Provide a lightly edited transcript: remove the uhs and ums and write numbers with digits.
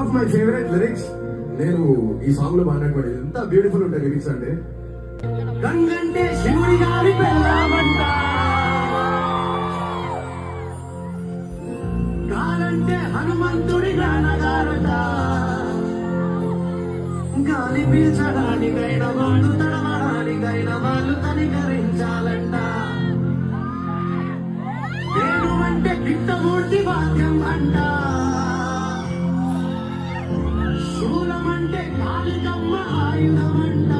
Of my favourite lyrics. నేను ఈ song లో పాడినటువంటి ఎంత బ్యూటిఫుల్ ఉంటాయి లిరిక్స్ అంటే, గంగంటే శివుడి గారి పెళ్ళామంట, కాలంటే హనుమంతుడి నాన్నగారట, గాలి పీల్చడానికైన వాళ్ళు తడవడానికైన వాళ్ళు తనికరించాలంట, వేణువంటే కిట్టమూర్తి వాక్యం అంట, శూలమంటే కాళికమ్మ ఆయుధమంట.